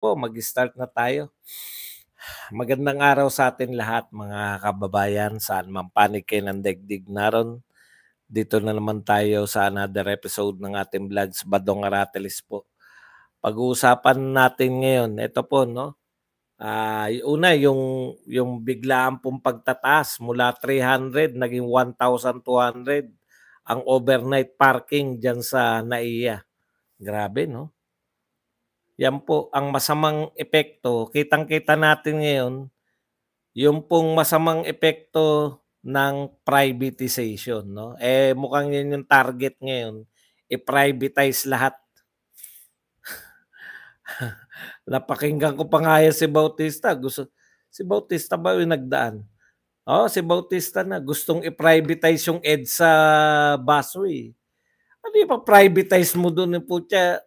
Po, mag-start na tayo. Magandang araw sa atin lahat mga kababayan, saan man panig kayo ng daigdig naron. Dito na naman tayo sa another episode ng ating vlogs, Badong Aratelis po. Pag-uusapan natin ngayon, ito po, no? Una, yung biglaan pong pagtataas mula 300 naging 1,200 ang overnight parking dyan sa NAIA. Grabe, no? Yan po ang masamang epekto. Kitang-kita natin ngayon, yung pong masamang epekto ng privatization. No? Mukhang yun yung target ngayon. I-privatize lahat. Napakinggan ko pa nga yan si Bautista. Si Bautista ba yung nagdaan? Si Bautista na. Gustong i-privatize yung EDSA busway. Ano yung pa-privatize mo doon? Putya?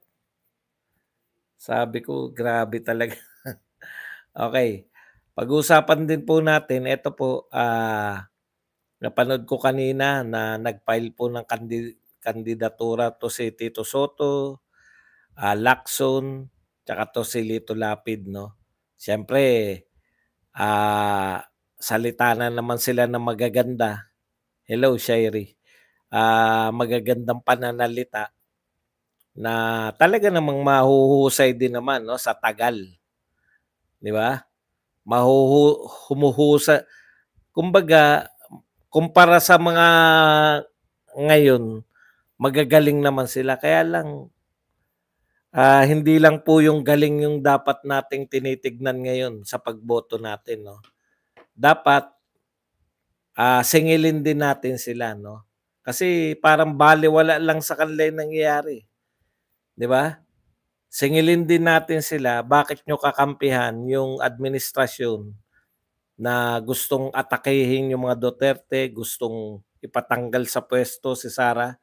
Sabi ko, grabe talaga. Okay. Pag-usapan din po natin, ito po, napanood ko kanina na nag-file po ng kandidatura to si Tito Soto, Lacson, tsaka to si Lito Lapid, no? Siyempre, salita na naman sila ng magaganda. Hello, Shairi. Magagandang pananalita na talaga namang mahuhusay din naman, no, sa tagal. Di ba? Humuhusa. Kumbaga, kumpara sa mga ngayon, magagaling naman sila. Kaya lang, hindi lang po yung galing yung dapat nating tinitignan ngayon sa pagboto natin. No? Dapat, singilin din natin sila. No? Kasi parang baliwala lang sa kanila yung nangyayari. Di ba? Singilin din natin sila, bakit nyo kakampihan yung administrasyon na gustong atakehin yung mga Duterte, gustong ipatanggal sa pwesto si Sara.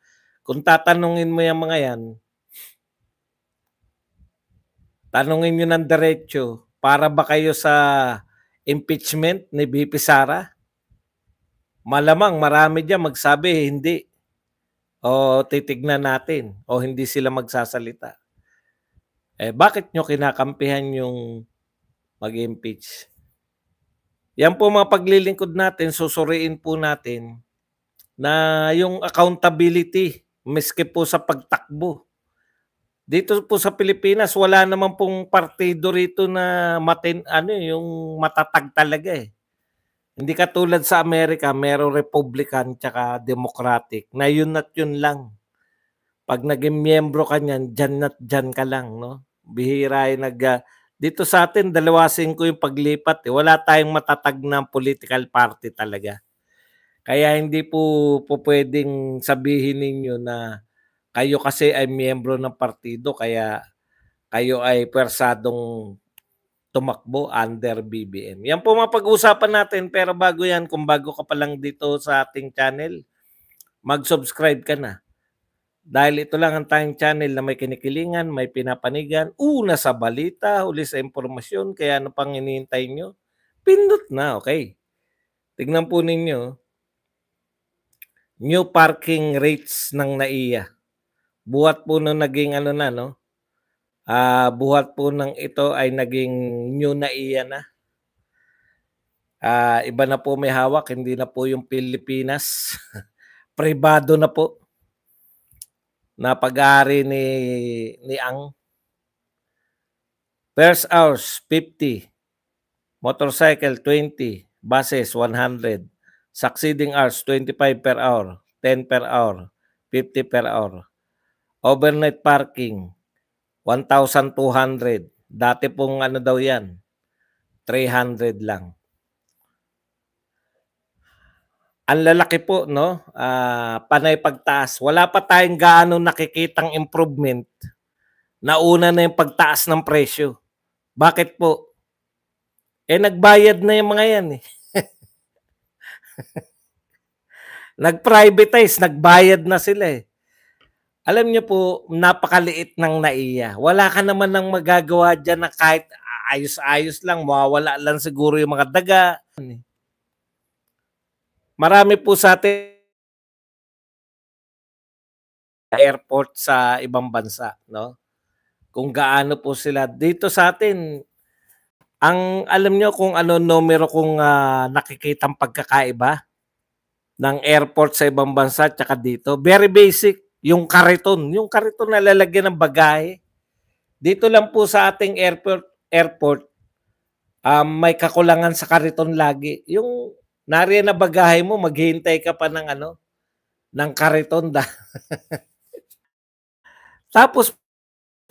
Kung tatanungin mo yung mga yan, tanungin nyo ng diretso, para ba kayo sa impeachment ni VP Sara? Malamang marami dyan magsabi, hindi. O titignan natin, o hindi sila magsasalita. Bakit nyo kinakampihan yung mag-impeach? Yan po mga paglilingkod natin, susuriin po natin na yung accountability miski po sa pagtakbo. Dito po sa Pilipinas, wala naman pong partido rito na yung matatag talaga eh. Hindi katulad sa Amerika, merong Republican tsaka Democratic na yun at yun lang. Pag naging miyembro ka niyan, dyan at dyan ka lang. No? Bihira yung dito sa atin, 2-5 yung paglipat. Wala tayong matatag na political party talaga. Kaya hindi po pwedeng sabihin ninyo na kayo kasi ay miyembro ng partido kaya kayo ay pwersadong tumakbo under BBM. Yan po mapag-usapan natin, pero bago yan, kung bago ka pa lang dito sa ating channel, mag-subscribe ka na. Dahil ito lang ang tayong channel na may kinikilingan, may pinapanigan, una sa balita, huli sa impormasyon, kaya ano pang hinihintay nyo? Pindot na, okay? Tignan po ninyo, new parking rates ng NAIA. Buhat po nung naging buhat po ng ito ay naging new NAIA na. Iba na po may hawak, hindi na po yung Pilipinas. Pribado na po. Na pag-aari ni Ang. First hours, 50. Motorcycle, 20. Buses, 100. Succeeding hours, 25 per hour. 10 per hour. 50 per hour. Overnight parking, 1,200. Dati pong daw yan, 300 lang. Ang lalaki po, no? Panay pagtaas. Wala pa tayong gaano nakikitang improvement. Nauna na yung pagtaas ng presyo. Bakit po? Nagbayad na yung mga yan eh. Nag-privatize, nagbayad na sila eh. Alam niyo po, napakaliit ng NAIA. Wala ka naman nang magagawa dyan na kahit ayos-ayos lang, mawawala lang siguro yung mga daga. Marami po sa atin airport sa ibang bansa, no? kung gaano po sila. Dito sa atin, ang alam niyo kung ano numero kong, nakikitang pagkakaiba ng airport sa ibang bansa tsaka dito? Very basic, yung kariton na lalagyan ng bagahe. Dito lang po sa ating airport, may kakulangan sa kariton lagi. Yung nariyan na bagahe mo, maghihintay ka pa ng ano, ng kariton. Tapos,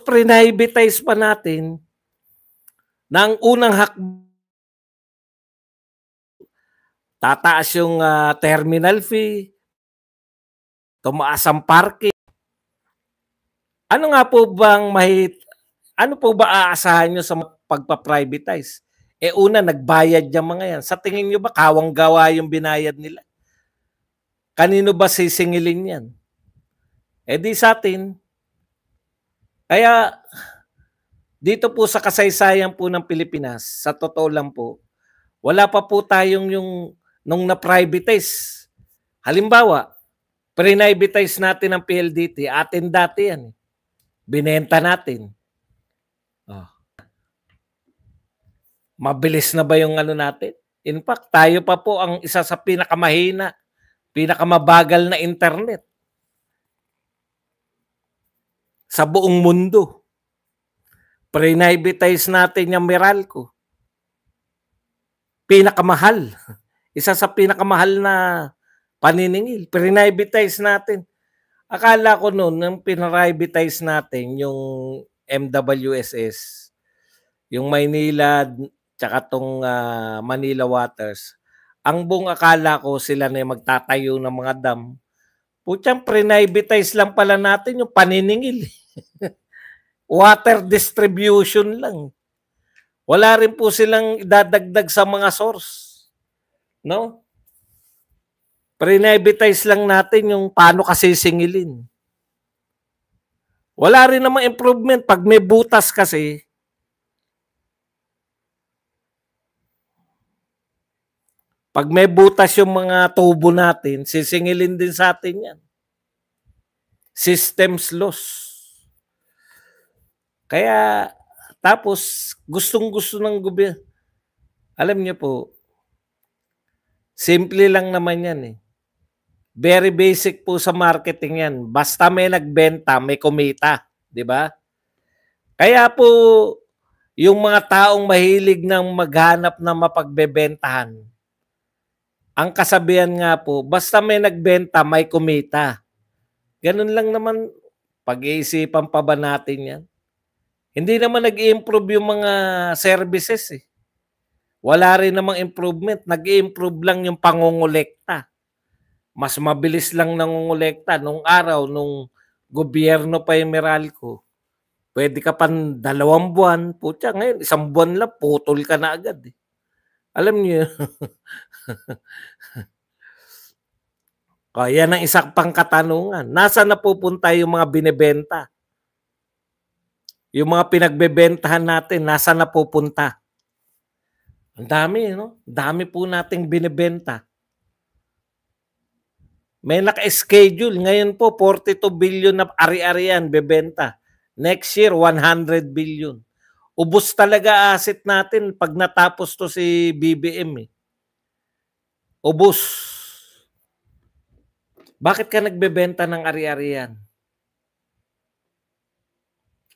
privatize pa natin ng unang tataas yung terminal fee, tumaas ang parking. Ano nga po bang ano po ba aasahan nyo sa pagpa-privatize? Una, nagbayad yung mga yan. Sa tingin nyo ba, kawang-gawa yung binayad nila? Kanino ba sisingilin yan? Di sa atin. Kaya, dito po sa kasaysayan po ng Pilipinas, sa totoo lang po, wala pa po tayong nung na-privatize. Halimbawa, privatize natin ang PLDT, atin dati yan. Binenta natin. Mabilis na ba yung ano natin? In fact, tayo pa po ang isa sa pinakamahina, pinakamabagal na internet sa buong mundo. Privatize natin yung Meralco. Pinakamahal. Isa sa pinakamahal na paniningil. Privatize natin. Akala ko noon, nang pinrivatize natin yung MWSS, yung Maynila tsaka tong Manila Waters, ang buong akala ko sila na yung magtatayo ng mga dam. Putyang privatize lang pala natin yung paniningil. Water distribution lang. Wala rin po silang idadagdag sa mga source. No? Privatize lang natin yung paano kasi singilin. Wala rin namang improvement. Pag may butas kasi, pag may butas yung mga tubo natin, sisingilin din sa atin yan. Systems loss. Kaya, tapos, gustong-gusto ng gobyerno. Alam niyo po, simple lang naman yan eh. Very basic po sa marketing yan. Basta may nagbenta, may kumita. Di ba? Kaya po, yung mga taong mahilig ng maghanap ng mapagbebentahan, ang kasabihan nga po, basta may nagbenta, may kumita. Ganun lang naman, pag-iisipan pa ba natin yan? Hindi naman nag-i-improve yung mga services eh. Wala rin namang improvement. Nag-i-improve lang yung pangongolekta. Mas mabilis lang nangongolekta. Nung araw, nung gobyerno pa yung Meralco, pwede ka pan 2 buwan. Putya, ngayon, 1 buwan lang, putol ka na agad eh. Alam niyo yan ang isang pang katanungan. Nasaan napupunta yung mga binebenta? Yung mga pinagbebentahan natin, nasaan napupunta? Ang dami, no? Dami po nating binebenta. May naka-schedule. Ngayon po, 42 billion na ari-arian bebenta. Next year, 100 billion. Ubus talaga asset natin pag natapos to si BBM eh. Ubus. Bakit ka nagbebenta ng ari-arian?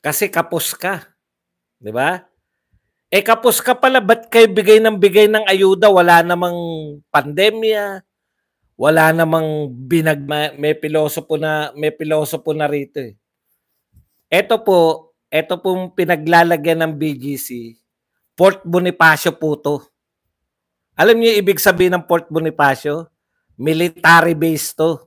Kasi kapos ka. Di ba? Kapos ka pala, ba't kayo bigay ng ayuda? Wala namang pandemya. Wala namang may pilosopo na rito eh. Ito pong pinaglalagyan ng BGC, Port Bonifacio po to. Alam niyo ibig sabihin ng Port Bonifacio? Military base to.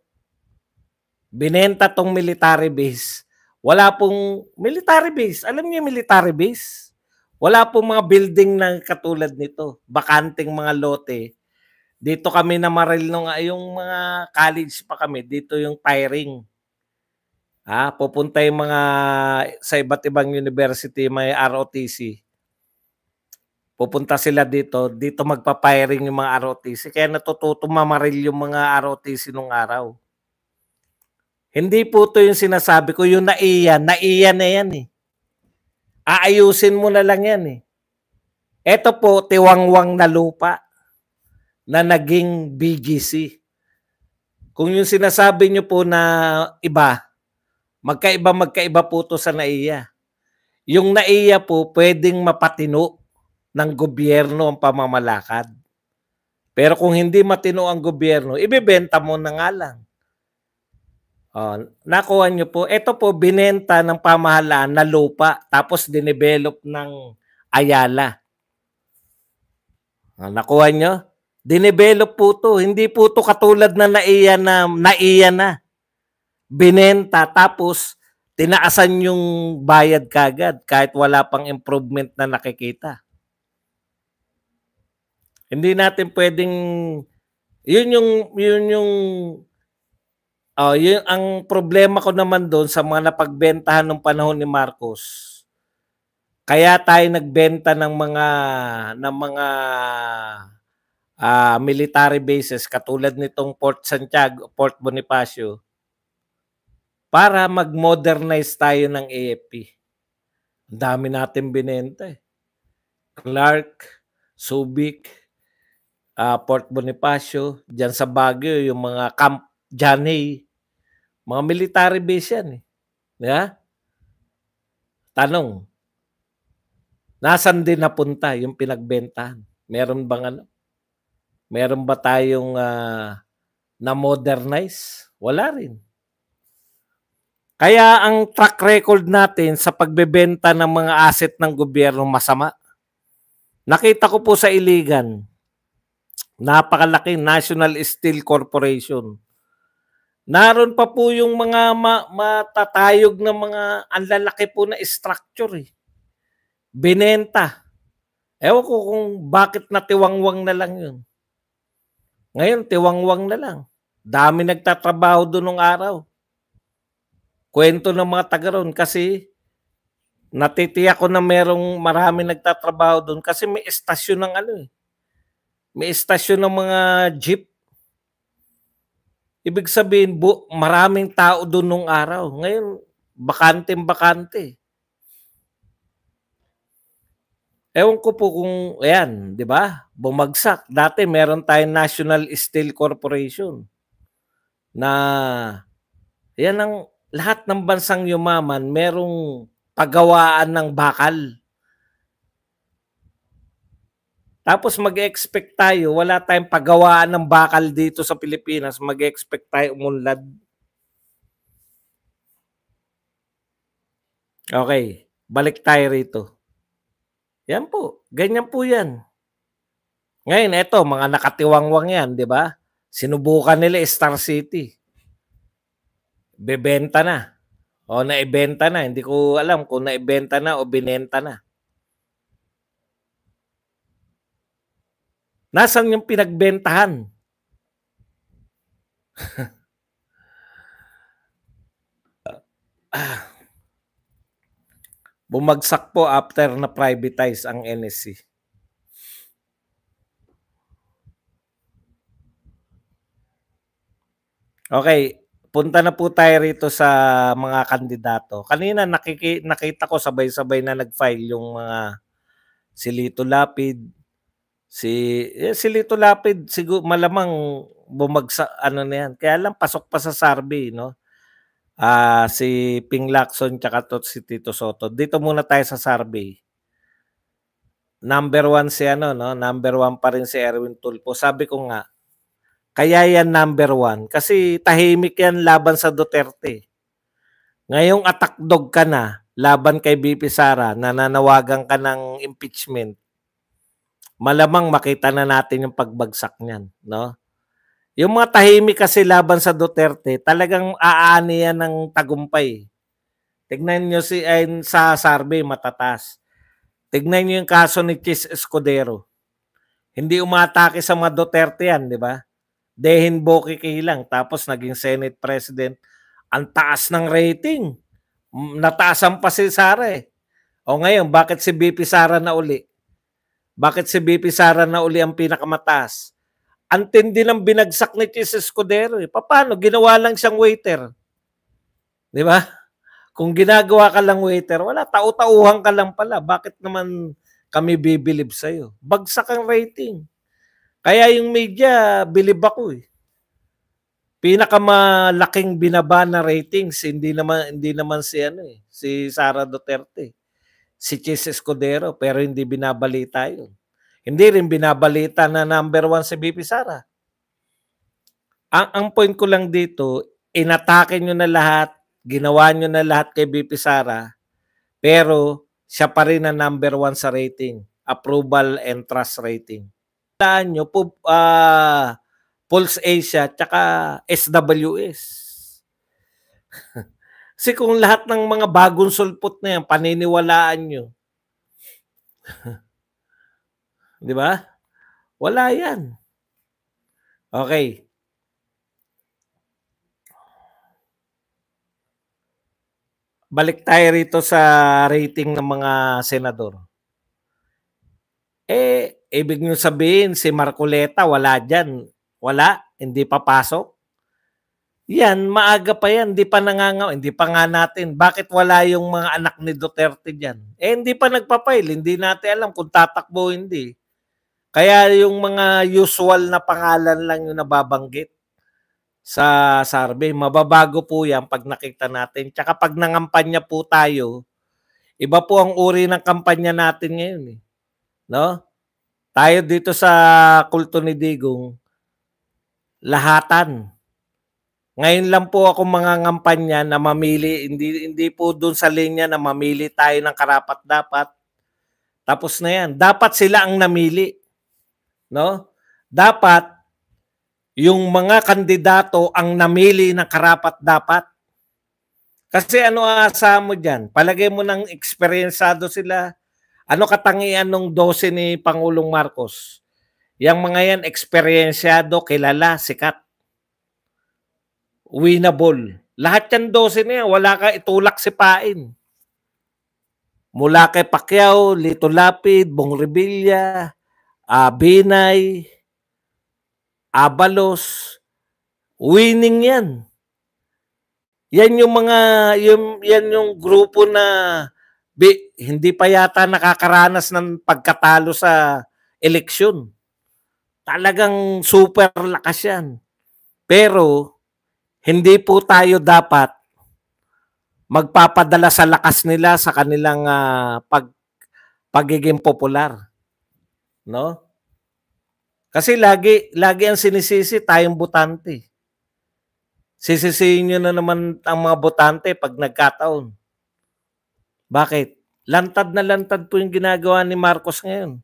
Binenta tong military base. Wala pong military base. Alam niyo military base? Wala pong mga building na katulad nito. Bakanting mga lote. Dito kami namaril nung yung mga college pa kami. Dito yung tiring. Pupunta yung mga sa iba't ibang university, may ROTC. Pupunta sila dito magpa-firing yung mga ROTC. Kaya natututo mamaril yung mga ROTC nung araw. Hindi po to yung sinasabi ko, yung naiyan na yan eh. Aayusin mo na lang yan eh. Ito po, tiwangwang na lupa na naging BGC. Kung yung sinasabi nyo po na iba, magkaiba po to sa NAIA. Yung NAIA po, pwedeng mapatino ng gobyerno ang pamamalakad. Pero kung hindi matino ang gobyerno, ibebenta mo na nga lang. Nakuha nyo po, ito po binenta ng pamahalaan na lupa tapos dinevelop ng Ayala. Nakuha nyo? Dinevelop po to. Hindi po to katulad na NAIA na. Binenta tapos tinaasan yung bayad kagad kahit wala pang improvement na nakikita. Hindi natin pwedeng yun ang problema ko naman doon sa mga napagbentahan ng panahon ni Marcos. Kaya tayo nagbenta ng mga military bases katulad nitong Port Santiago, Port Bonifacio para mag-modernize tayo ng AFP. Ang dami natin binenta eh. Clark, Subic, Port Bonifacio, dyan sa Baguio, yung mga Camp Janay, mga military base yan eh. Yeah? Tanong, nasan din napunta yung pinagbentahan? Meron ba tayong na-modernize? Wala rin. Kaya ang track record natin sa pagbebenta ng mga asset ng gobyerno masama. Nakita ko po sa Iligan, napakalaki National Steel Corporation. Naroon pa po yung mga matatayog na mga ang lalaki po na structure eh. Binenta. Ewan ko kung bakit natiwangwang na lang yun. Ngayon, tiwangwang na lang. Dami nagtatrabaho doon nung araw. Kwento ng mga taga ron kasi natitiyak ko na marami nagtatrabaho doon kasi may estasyon ng may estasyon ng mga jeep. Ibig sabihin, maraming tao doon nung araw. Ngayon, bakante. Ewan ko po kung, ayan, di ba? Bumagsak. Dati meron tayong National Steel Corporation na yan ang lahat ng bansang yumaman, merong pagawaan ng bakal. Tapos mag-expect tayo, wala tayong pagawaan ng bakal dito sa Pilipinas, mag-expect tayo umunlad. Okay, balik tayo rito. Yan po, ganyan po yan. Ngayon, eto, mga nakatiwangwang yan, di ba? Sinubukan nila Star City. Bebenta na. O naibenta na. Hindi ko alam kung naibenta na o binenta na. Nasaan yung pinagbentahan? Bumagsak po after na privatize ang NSC. Okay, punta na po tayo rito sa mga kandidato. Kanina nakita ko sabay-sabay na nag-file yung mga si Lito Lapid, si Lito Lapid siguro malamang bumagsak na yan. Kaya lang pasok pa sa survey, no? Si Ping Lacson tsaka si Tito Soto. Dito muna tayo sa survey. Number 1 si number 1 pa rin si Erwin Tulfo. Sabi ko nga, kaya yan number 1 kasi tahimik yan laban sa Duterte. Ngayong attack dog ka na laban kay BP Sara, nananawagan ka ng impeachment. Malamang makita na natin yung pagbagsak niyan, no? Yung mga tahimik kasi laban sa Duterte, talagang aani yan ng tagumpay. Tignan nyo sa survey, matatas. Tignan nyo yung kaso ni Chis Escudero. Hindi umatake sa mga Duterte yan, di ba? Dehin Bokiki lang, tapos naging Senate President. Ang taas ng rating. Nataasan pa si Sara eh. O ngayon, bakit si BP Sara na uli? Bakit si BP Sara na uli ang pinakamataas? Ang tindi ng binagsak ni Chis Escudero eh. Paano? Ginawa lang siyang waiter. Di ba? Kung ginagawa ka lang waiter, wala, tau-tauhan ka lang pala. Bakit naman kami bibilib sa'yo? Bagsak ang rating. Kaya yung media, bilib ako eh. Pinakamalaking binaba na ratings, hindi naman si si Sara Duterte, si Chis Escudero, pero hindi binabalita 'yun. Hindi rin binabalita na number 1 si VP Sara. Ang point ko lang dito, inatake nyo na lahat, ginawa nyo na lahat kay VP Sara, pero siya pa rin ang number 1 sa rating, approval and trust rating. Tandaan nyo, Pulse Asia tsaka SWS. Kasi kung lahat ng mga bagong sulpot na yan, paniniwalaan nyo. Di ba? Wala yan. Okay. Balik tayo rito sa rating ng mga senador. Ibig nyo sabihin, si Marcoleta, wala dyan. Wala, hindi papasok. Yan, maaga pa yan, hindi pa hindi pa nga natin. Bakit wala yung mga anak ni Duterte dyan? Hindi pa nagpapail, hindi natin alam kung tatakbo hindi. Kaya yung mga usual na pangalan lang yung nababanggit sa survey. Mababago po yan pag nakita natin. Tsaka pag nangampanya po tayo, iba po ang uri ng kampanya natin ngayon. No? Tayo dito sa Kulto ni Digong, lahatan. Ngayon lang po ako mangangampanya na mamili, hindi po doon sa linya na mamili tayo ng karapat-dapat. Tapos na yan. Dapat sila ang namili. No? Dapat yung mga kandidato ang namili ng karapat-dapat. Kasi ano asa mo dyan? Palagay mo ng eksperyensado sila. Ano katangian ng 12 ni Pangulong Marcos? Yang mga yan, eksperyensyado, kilala, sikat. Winnable. Lahat yan 12 na yan, wala ka itulak sipain. Mula kay Pacquiao, Lito Lapid, Bong Revilla, Binay, Abalos, winning yan. Yan yung mga, yan yung grupo na hindi pa yata nakakaranas ng pagkatalo sa eleksyon. Talagang super lakas yan. Pero, hindi po tayo dapat magpapadala sa lakas nila sa kanilang pagiging popular. No? Kasi lagi ang sinisisi tayong botante. Sisisihin nyo na naman ang mga botante pag nagkataon. Bakit? Lantad na lantad po yung ginagawa ni Marcos ngayon.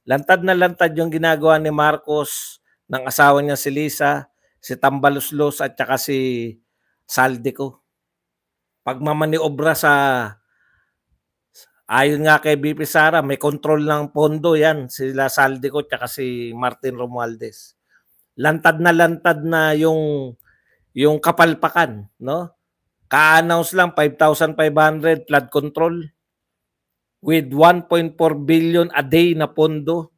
Lantad na lantad yung ginagawa ni Marcos ng asawa niya si Lisa, si Tambaluslos at saka si Saldico. Pagmamaniobra sa ayon nga kay BP Sara, may control ng pondo yan, sila Saldico at saka si Martin Romualdez. Lantad na yung kapalpakan, no? Ka-announce lang 5,500 flood control with 1.4 billion a day na pondo,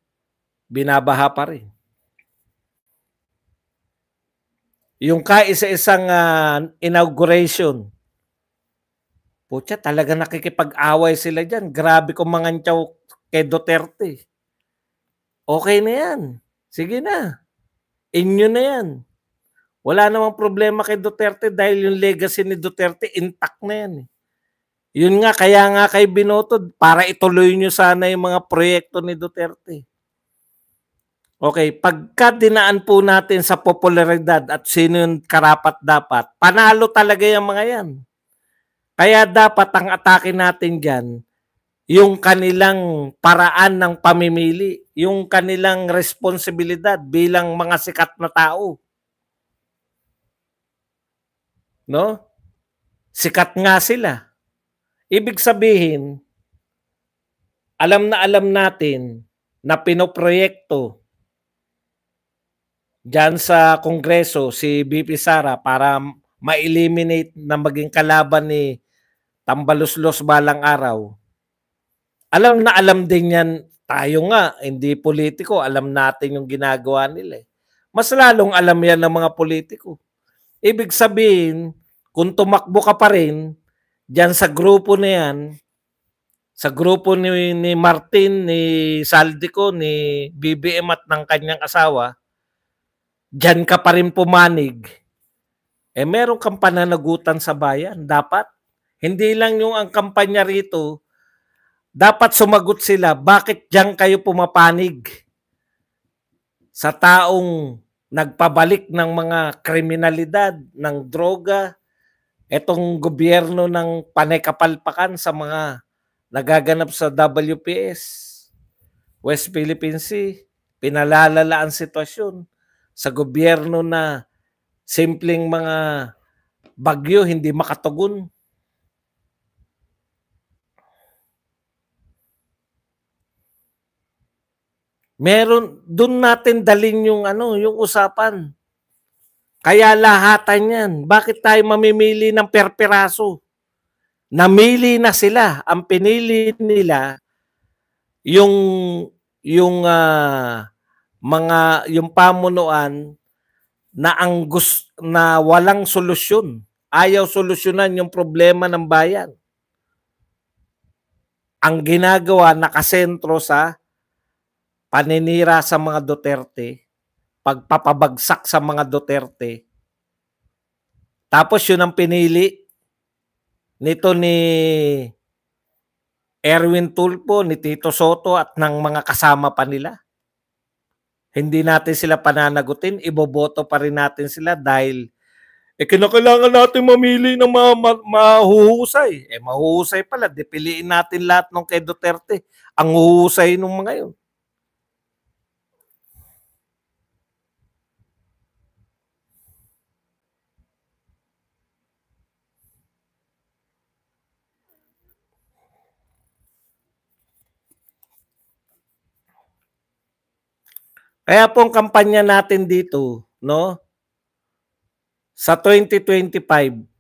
binabaha pa rin. Yung kaisa-isang inauguration, putya, talaga nakikipag-away sila dyan. Grabe kung mangantyaw kay Duterte. Okay na yan. Sige na. Inyo na yan. Wala namang problema kay Duterte dahil yung legacy ni Duterte intact na yan. Yun nga, kaya nga kay binotod para ituloy nyo sana yung mga proyekto ni Duterte. Okay, pagka dinaan po natin sa popularidad at sino yung karapat-dapat, panalo talaga yung mga yan. Kaya dapat ang atake natin dyan, yung kanilang paraan ng pamimili, yung kanilang responsibilidad bilang mga sikat na tao. No? Sikat nga sila. Ibig sabihin, alam natin na pinoproyekto dyan sa Kongreso si BP Sara para ma-eliminate na maging kalaban ni Tambaluslos balang araw. Alam din yan, tayo nga, hindi politiko, alam natin yung ginagawa nila. Mas lalong alam yan ng mga politiko. Ibig sabihin, kung tumakbo ka pa rin, Diyan sa grupo na yan, sa grupo ni Martin, ni Saldico, ni BBM at ng kanyang asawa, diyan ka pa rin pumanig, meron kang pananagutan sa bayan. Dapat. Hindi lang yung ang kampanya rito, dapat sumagot sila, bakit diyan kayo pumapanig sa taong nagpabalik ng mga kriminalidad, ng droga, etong gobyerno ng panay-kapalpakan sa mga nagaganap sa WPS, West Philippine Sea, pinalalala ang sitwasyon sa gobyerno na simpleng mga bagyo hindi makatugon. Meron doon natin dalhin yung yung usapan. Kaya lahatan 'yan. Bakit tayo mamimili ng perperaso? Namili na sila. Ang pinili nila yung yung pamunuan na na walang solusyon. Ayaw solusyonan yung problema ng bayan. Ang ginagawa nakasentro sa paninira sa mga Duterte, pagpapabagsak sa mga Duterte. Tapos yun ang pinili nito ni Erwin Tulfo, ni Tito Soto at ng mga kasama pa nila. Hindi natin sila pananagutin, iboboto pa rin natin sila dahil kinakailangan natin mamili ng mahuhusay. Mahuhusay pala, piliin natin lahat ng kay Duterte. Ang huhusay ng mga yun. Kaya po ang kampanya natin dito, no? Sa 2025,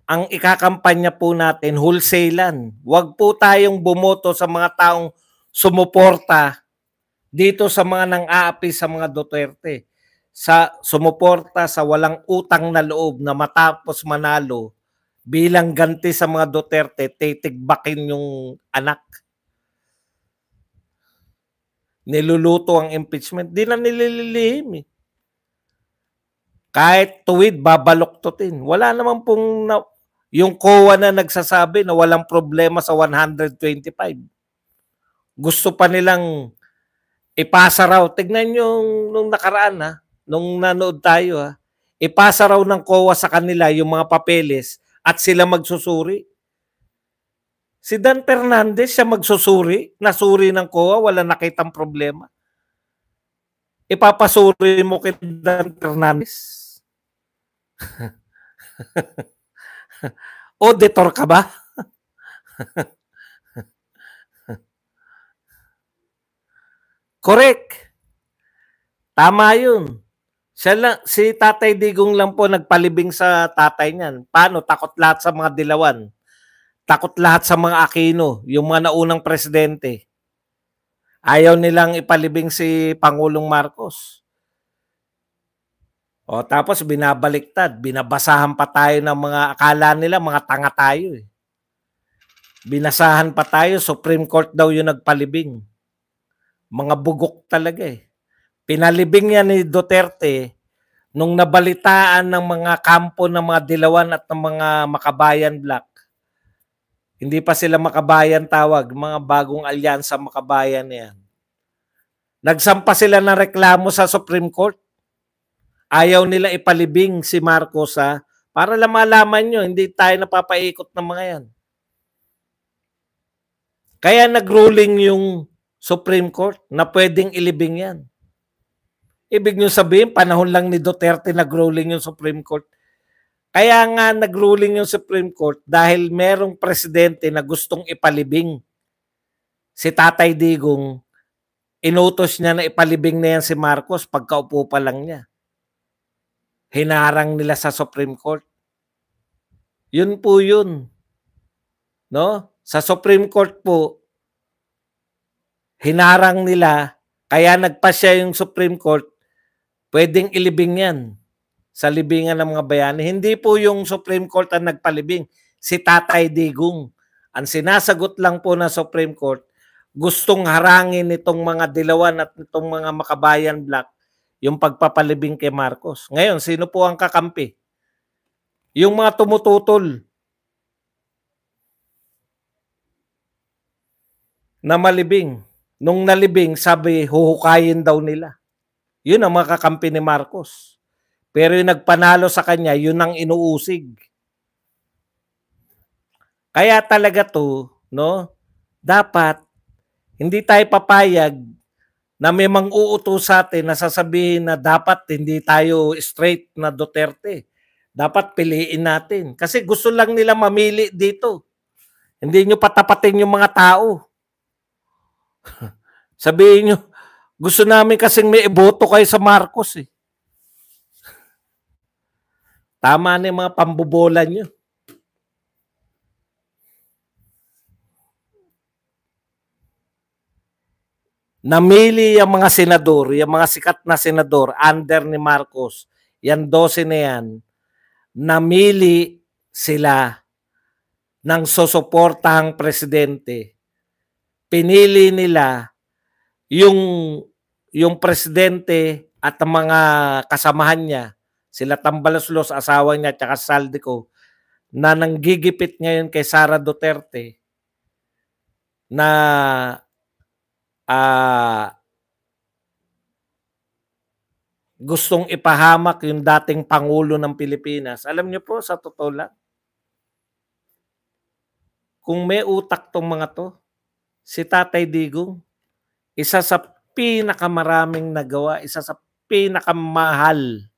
ang ikakampanya po natin wholesalan. Huwag po tayong bumoto sa mga taong sumuporta dito sa mga nang-aapi sa mga Duterte. Sa sumuporta sa walang utang na loob na matapos manalo bilang ganti sa mga Duterte, titigbakin yung anak. Niluluto ang impeachment. Di na nililihim eh. Kahit tuwid, babaloktutin. Wala naman pong yung COA na nagsasabi na walang problema sa 125. Gusto pa nilang ipasa raw. Tignan yung nung nakaraan nung nanood tayo ipasa raw ng COA sa kanila yung mga papeles at sila magsusuri. Si Dan Fernandez siya magsusuri, nasuri ng COA, wala nakitang problema. Ipapasuri mo kay Dan Fernandez. Auditor ka ba? Correct. Tama yun. Siya lang, si Tatay Digong lang po nagpalibing sa tatay niyan. Paano? Takot lahat sa mga Dilawan. Takot lahat sa mga Aquino, yung mga naunang presidente. Ayaw nilang ipalibing si Pangulong Marcos. O tapos binabaliktad, binabasahan pa tayo ng mga akala nila mga tanga tayo eh. Binasahan pa tayo, Supreme Court daw yung nagpalibing. Mga bugok talaga eh. Pinalibing yan ni Duterte nung nabalitaan ng mga kampo ng mga Dilawan at ng mga Makabayan Black. Hindi pa sila Makabayan tawag, mga bagong alyansa Makabayan yan. Nagsampa sila ng reklamo sa Supreme Court. Ayaw nila ipalibing si Marcos para lang malaman nyo, hindi tayo napapaikot ng mga yan. Kaya nag-ruling yung Supreme Court na pwedeng ilibing yan. Ibig nyo sabihin, panahon lang ni Duterte nag-ruling yung Supreme Court. Kaya nga nag-ruling yung Supreme Court dahil merong presidente na gustong ipalibing si Tatay Digong. Inutos niya na ipalibing na yan si Marcos pagkaupo pa lang niya. Hinarang nila sa Supreme Court. Yun po yun. No? Sa Supreme Court po, hinarang nila, kaya nagpasya yung Supreme Court, pwedeng ilibing yan sa libingan ng mga bayani. Hindi po yung Supreme Court ang nagpalibing. si Tatay Digong. Ang sinasagot lang po ng Supreme Court, gustong harangin nitong mga Dilawan at nitong mga Makabayan Black yung pagpapalibing kay Marcos. Ngayon, sino po ang kakampi? Yung mga tumututol na malibing. Nung nalibing, sabi, huhukayin daw nila. Yun ang mga kakampi ni Marcos. Pero yung nagpanalo sa kanya, yun ang inuusig. Kaya talaga to, no? Dapat hindi tayo papayag na may mang-uutos sa atin na sasabihin na dapat hindi tayo straight na Duterte. Dapat piliin natin. Kasi gusto lang nila mamili dito. Hindi nyo patapatin yung mga tao. Sabihin nyo, gusto namin kasing may iboto kayo sa Marcos eh. Tama na yung mga pambobola nyo. Namili yung mga senador, yung mga sikat na senador under ni Marcos, yan 12 na yan, namili sila ng susuportahang presidente. Pinili nila yung presidente at ang mga kasamahan niya, sila Tambaloslos, asawa niya, tsaka Saldico, na nanggigipit ngayon kay Sara Duterte na gustong ipahamak yung dating Pangulo ng Pilipinas. Alam niyo po, sa totoo lang, kung may utak tong mga to, si Tatay Digong, isa sa pinakamaraming nagawa, isa sa pinakamahal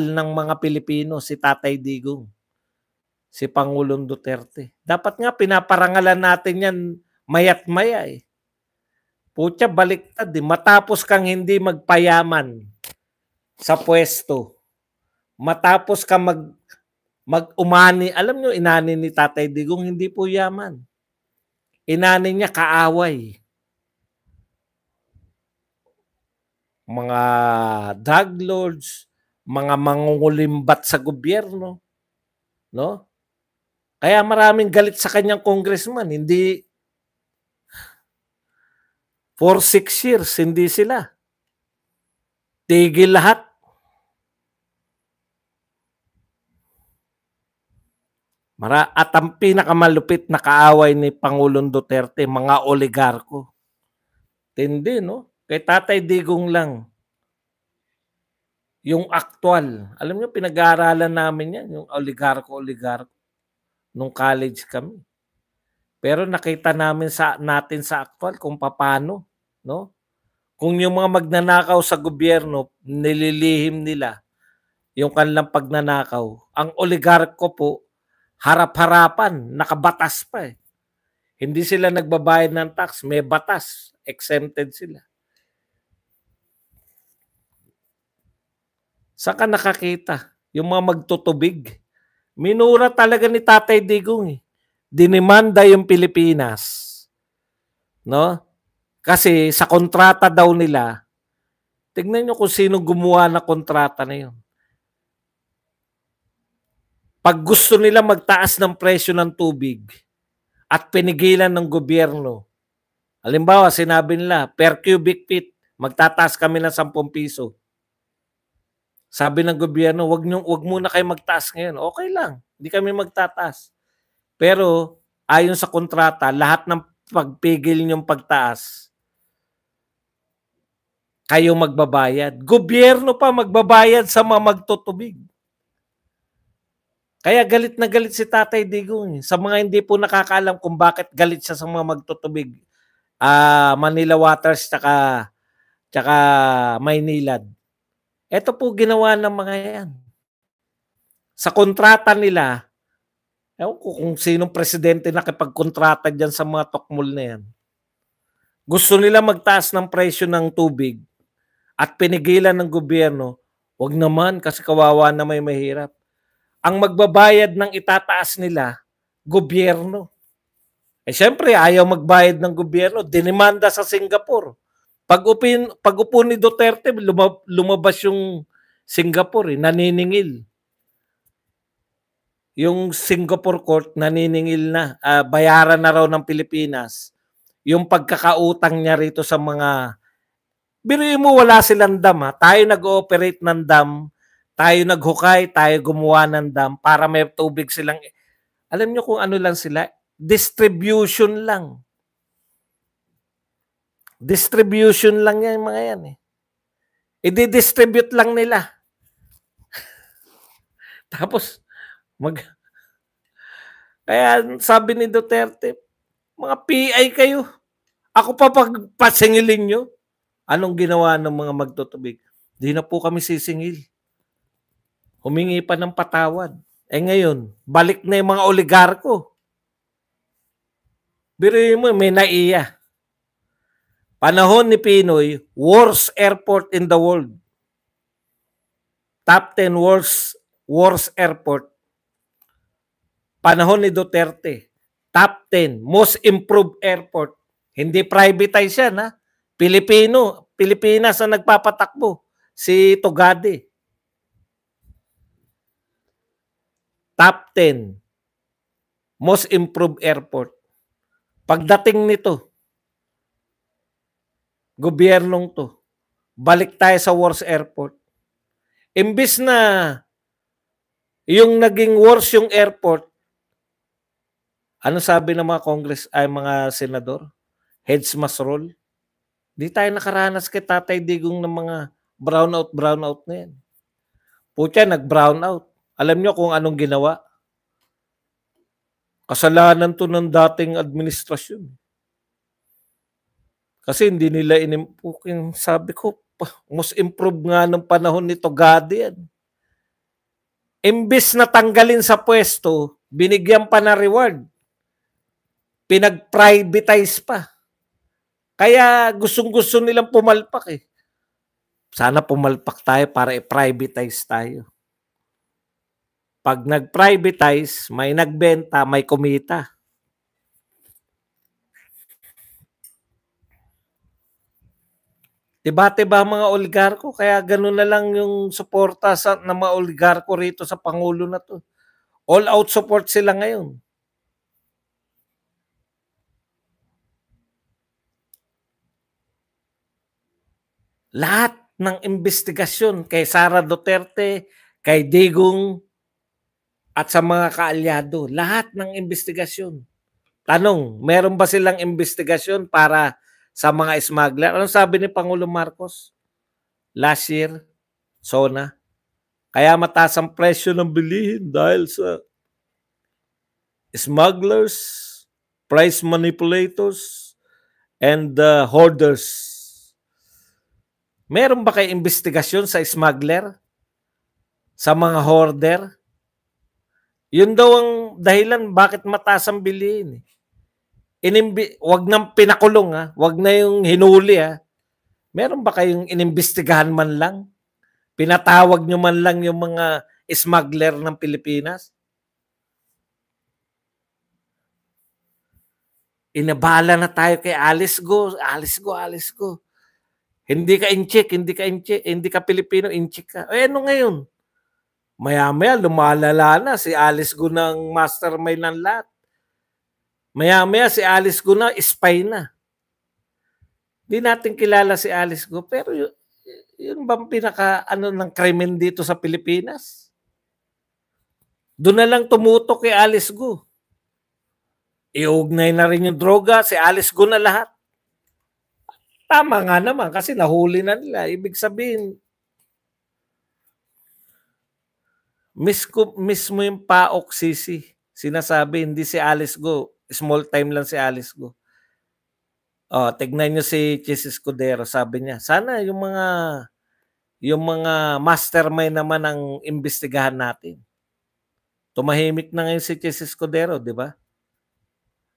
ng mga Pilipino, si Tatay Digong, si Pangulong Duterte. Dapat nga pinaparangalan natin yan mayat maya eh. Putya, baliktad eh. Matapos kang hindi magpayaman sa pwesto, matapos ka mag-umani, alam nyo, inani ni Tatay Digong, hindi po yaman. Inani niya kaaway. Mga drug lords, mga mangungulimbat sa gobyerno, no? Kaya maraming galit sa kanyang congressman, hindi 4-6 years, hindi sila. Tigil lahat. At ang pinakamalupit na kaaway ni Pangulong Duterte, mga oligarko. Tindi, no? Kay Tatay Digong lang. Yung actual. Alam niyo, pinag-aaralan namin yan, yung oligarko. Nung college kami. Pero nakita natin sa actual kung paano, no? Kung yung mga magnanakaw sa gobyerno, nililihim nila yung kanilang pagnanakaw. Ang oligarko po, harap-harapan, nakabatas pa eh. Hindi sila nagbabayad ng tax, may batas, exempted sila. Saan ka nakakita? Yung mga magtutubig. Minura talaga ni Tatay Digong eh. Dinimanda yung Pilipinas. No? Kasi sa kontrata daw nila, tignan nyo kung sino gumawa na kontrata na yun. Pag gusto nila magtaas ng presyo ng tubig at pinigilan ng gobyerno, halimbawa sinabi nila, per cubic feet, magtataas kami ng 10 piso. Sabi ng gobyerno, wag muna kayo magtaas ngayon. Okay lang, hindi kami magtataas. Pero ayon sa kontrata, lahat ng pagpigil niyong pagtaas, kayo magbabayad. Gobyerno pa magbabayad sa mga magtutubig. Kaya galit na galit si Tatay Digong. Sa mga hindi po nakakaalam kung bakit galit siya sa mga magtutubig, Manila Waters tsaka Maynilad. Ito po ginawa ng mga yan. Sa kontrata nila, ewan ko kung sinong presidente nakipagkontrata dyan sa mga tokmol na yan. Gusto nila magtaas ng presyo ng tubig at pinigilan ng gobyerno, wag naman kasi kawawa na may mahirap. Ang magbabayad ng itataas nila, gobyerno. Eh syempre, ayaw magbayad ng gobyerno, dinimanda sa Singapore. Pag-upo ni Duterte, lumabas yung Singapore, naniningil. yung Singapore court naniningil na, bayaran na raw ng Pilipinas yung pagkakautang niya rito sa mga, biruin mo wala silang dam tayo nag-ooperate ng dam, tayo naghukay, tayo gumawa ng dam para may tubig silang, alam niyo kung ano lang sila, distribution lang. Distribution lang yan mga yan eh. I-distribute lang nila. Tapos, kaya sabi ni Duterte, mga PI kayo. Ako pa pagpasingilin nyo. Anong ginawa ng mga magtutubig? Di na po kami sisingil. Humingi pa ng patawad. Ngayon, balik na yung mga oligarko. Biruin mo, may naiya. Panahon ni Pinoy, worst airport in the world. Top 10 worst airport. Panahon ni Duterte, top 10 most improved airport. Hindi privatize yan ha. Pilipinas ang nagpapatakbo. Si Tugade. Top 10 most improved airport. Pagdating nito, gobyernong to, balik tayo sa worst airport. Imbis na yung naging worst yung airport, ano sabi ng mga Congress ay mga senador? Heads must roll. Di tayo nakaranas kay Tatay Digong ng mga brownout na yan. Pucha, nag-brownout. Alam nyo kung anong ginawa? Kasalanan to ng dating administrasyon. Kasi hindi nila inimpuking, sabi ko, most improved nga ng panahon ni Tugade yan. Imbis na tanggalin sa pwesto, binigyan pa na reward. Pinag-privatize pa. Kaya gustong-gusto nilang pumalpak eh. Sana pumalpak tayo para i-privatize tayo. Pag nag-privatize, may nagbenta, may kumita. Diba mga oligarko? Kaya ganun na lang yung suporta ng mga oligarko rito sa Pangulo na to. All out support sila ngayon. Lahat ng investigasyon kay Sara Duterte, kay Digong, at sa mga kaalyado, lahat ng investigasyon. Tanong, meron ba silang investigasyon para sa mga smuggler? Anong sabi ni Pangulo Marcos? Last year, SONA. Kaya mataas ang presyo ng bilihin dahil sa smugglers, price manipulators, and hoarders. Meron ba kayo investigasyon sa smuggler? Sa mga hoarder? Yun daw ang dahilan bakit mataas ang bilihin. Wag nang pinakulong ha. Wag na yung hinuli ha. Meron ba kayong inimbestigahan man lang? Pinatawag nyo man lang yung mga smuggler ng Pilipinas? Inabala na tayo kay Alice Go. Hindi ka in-check, hindi ka Pilipino, in-check ka. Ano ngayon? Maya-maya, lumalala na si Alice Go ng mastermind ng lahat. Maya-maya, si Alice Go na, spy na. Di natin kilala si Alice Go, pero yun bang pinaka ng krimen dito sa Pilipinas? Doon na lang tumutok kay Alice Go. Iugnay na rin yung droga, si Alice Go na lahat. Tama nga naman kasi nahuli na nila. Ibig sabihin, mismo yung PAOK Sisi. Sinasabi, hindi si Alice Go. Small time lang si Alice Go. Tignan nyo si Chis Escudero. Sabi niya, sana yung mga mastermind naman ang imbestigahan natin. Tumahimik na ngayon si Chis Escudero, di ba?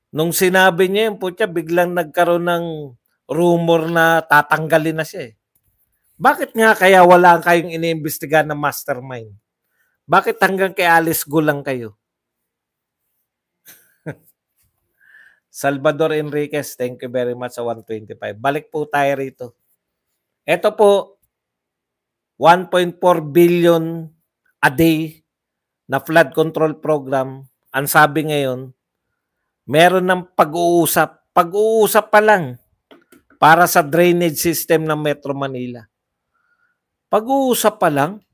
Nung sinabi niya yun, putya, biglang nagkaroon ng rumor na tatanggalin na siya eh. Bakit nga kaya wala kayong iniimbestigahan na mastermind? Bakit hanggang kay Alice Go lang kayo? Salvador Enriquez, thank you very much sa 125. Balik po tayo rito. Ito po, 1.4 billion a day na flood control program, ang sabi ngayon, meron ng pag-uusap pa lang para sa drainage system ng Metro Manila. Pag-uusap pa lang,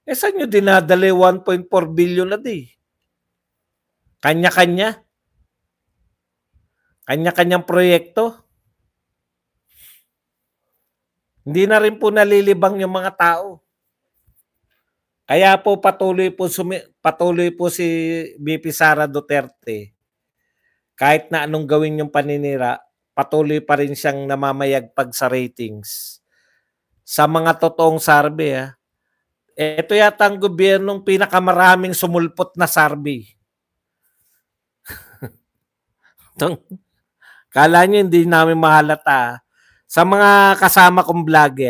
saan nyo dinadala 1.4 billion na di? Kanya-kanya. Kanya-kanyang proyekto. Hindi na rin po nalilibang yung mga tao. Kaya po patuloy po si VP Sara Duterte. Kahit na anong gawin yung paninira, patuloy pa rin siyang namamayagpag sa ratings. Sa mga totoong survey, ito yata ang gobyernong pinakamaraming sumulpot na survey. Kala nyo hindi namin mahalata. Sa mga kasama kong vlogger,